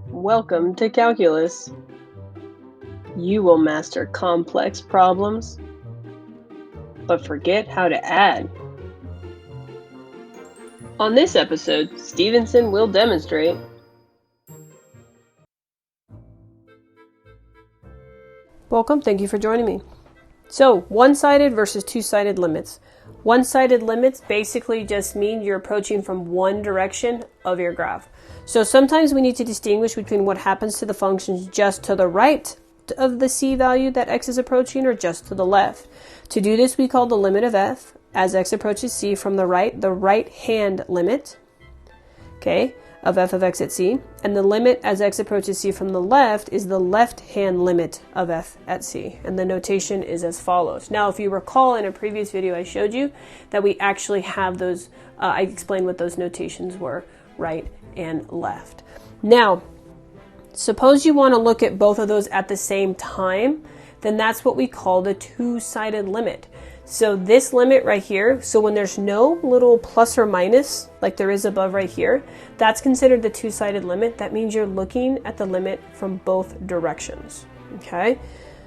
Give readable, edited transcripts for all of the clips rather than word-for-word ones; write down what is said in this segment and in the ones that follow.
Welcome to calculus. You will master complex problems, but forget how to add. On this episode, Stevenson will demonstrate Welcome, thank you for joining me. So, one-sided versus two-sided limits. One-sided limits basically just mean you're approaching from one direction of your graph. So sometimes we need to distinguish between what happens to the functions just to the right of the c value that x is approaching or just to the left. To do this, we call the limit of f as x approaches c from the right-hand limit, okay, of f of x at c, and the limit as x approaches c from the left is the left-hand limit of f at c, and the notation is as follows. Now, if you recall in a previous video I showed you that we actually have those, I explained what those notations were, right and left. Now, suppose you want to look at both of those at the same time, then that's what we call the two-sided limit. So this limit right here, so when there's no little plus or minus like there is above right here, that's considered the two-sided limit. That means you're looking at the limit from both directions, okay?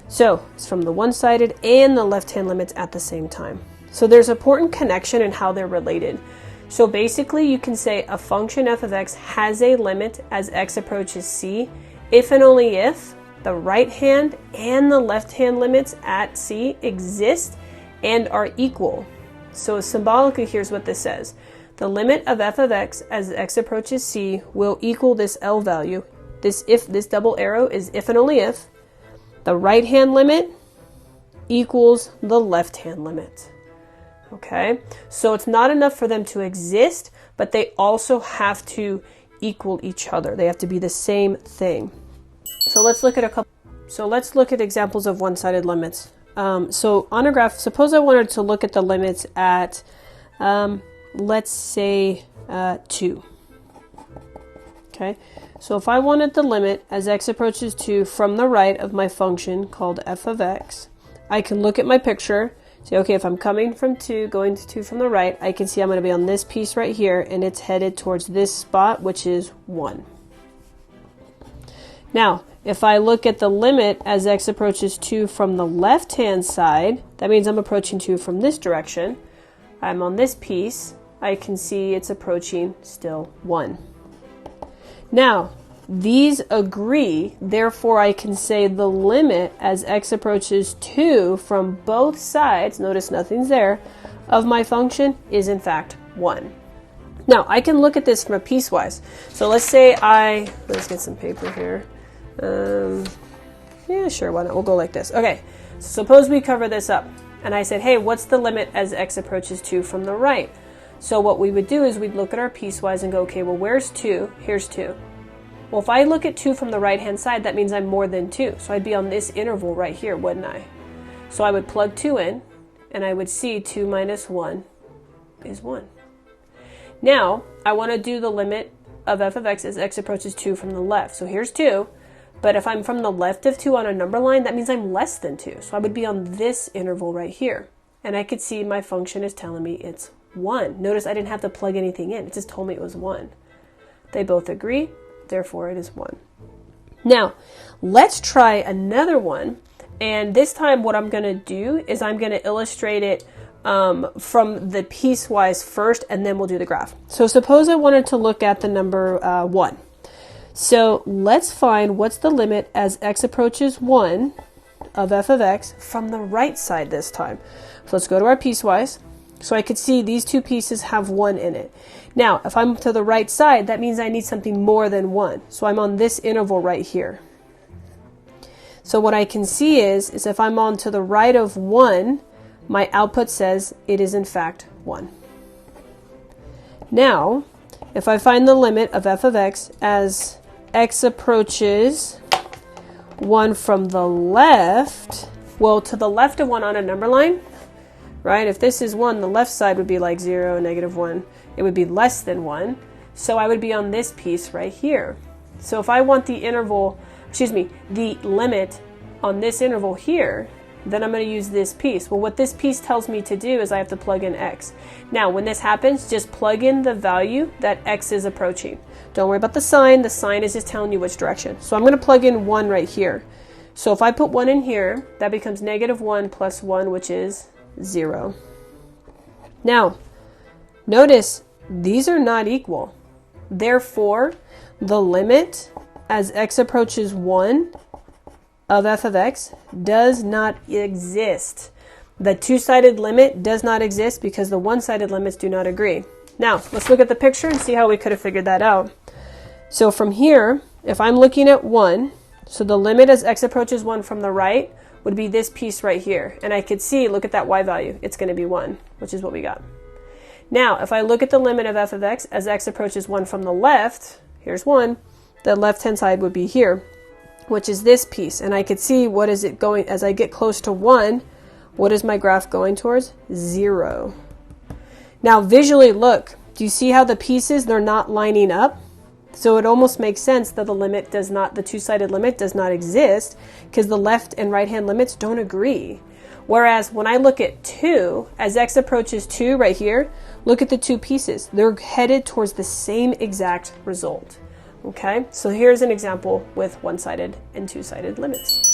So it's from the one-sided and the left-hand limits at the same time. So there's an important connection in how they're related. So basically you can say a function f of x has a limit as x approaches c if and only if the right hand and the left hand limits at c exist and are equal. So symbolically, here's what this says. The limit of f of x as x approaches c will equal this L value. This double arrow is if and only if the right hand limit equals the left hand limit. Okay, so it's not enough for them to exist, but they also have to equal each other. They have to be the same thing. So let's look at examples of one-sided limits. So on a graph, suppose I wanted to look at the limits at, let's say 2. Okay, so if I wanted the limit as x approaches 2 from the right of my function called f of x, I can look at my picture. Say, okay, if I'm coming from 2, going to 2 from the right, I can see I'm going to be on this piece right here, and it's headed towards this spot, which is 1. Now, if I look at the limit as x approaches 2 from the left-hand side, that means I'm approaching 2 from this direction. I'm on this piece. I can see it's approaching still 1. Now, these agree, therefore I can say the limit as x approaches 2 from both sides, notice nothing's there, of my function is in fact 1. Now, I can look at this from a piecewise. So let's say let's get some paper here. Yeah, sure, why not? We'll go like this. Okay, so suppose we cover this up, and I said, hey, what's the limit as x approaches 2 from the right? So what we would do is we'd look at our piecewise and go, okay, well, where's 2? Here's 2. Well, if I look at 2 from the right-hand side, that means I'm more than 2. So I'd be on this interval right here, wouldn't I? So I would plug 2 in, and I would see 2 minus 1 is 1. Now, I want to do the limit of f of x as x approaches 2 from the left. So here's 2, but if I'm from the left of 2 on a number line, that means I'm less than 2. So I would be on this interval right here. And I could see my function is telling me it's 1. Notice I didn't have to plug anything in. It just told me it was 1. They both agree. Therefore, it is 1. Now, let's try another one. And this time what I'm going to do is I'm going to illustrate it from the piecewise first, and then we'll do the graph. So suppose I wanted to look at the number 1. So let's find what's the limit as x approaches 1 of f of x from the right side this time. So let's go to our piecewise. So I could see these two pieces have 1 in it. Now, if I'm to the right side, that means I need something more than 1. So I'm on this interval right here. So what I can see is if I'm on to the right of 1, my output says it is in fact 1. Now, if I find the limit of f of x as x approaches 1 from the left, well, to the left of 1 on a number line, right? If this is 1, the left side would be like 0, negative 1. It would be less than 1. So I would be on this piece right here. So if I want the limit on this interval here, then I'm going to use this piece. Well, what this piece tells me to do is I have to plug in x. Now, when this happens, just plug in the value that x is approaching. Don't worry about the sign. The sign is just telling you which direction. So I'm going to plug in 1 right here. So if I put 1 in here, that becomes -1 plus 1, which is 0. Now, notice these are not equal. Therefore, the limit as x approaches 1 of f of x does not exist. The two-sided limit does not exist because the one-sided limits do not agree. Now, let's look at the picture and see how we could have figured that out. So from here, if I'm looking at 1, so the limit as x approaches 1 from the right would be this piece right here. And I could see, look at that y value. It's going to be 1, which is what we got. Now, if I look at the limit of f of x as x approaches 1 from the left, here's 1, the left-hand side would be here, which is this piece. And I could see what is it going, as I get close to 1, what is my graph going towards? 0. Now visually look, do you see how the pieces, they're not lining up? So it almost makes sense that the limit does not, the two-sided limit does not exist because the left and right-hand limits don't agree. Whereas when I look at 2, as x approaches 2 right here, look at the two pieces. They're headed towards the same exact result. Okay, so here's an example with one-sided and two-sided limits.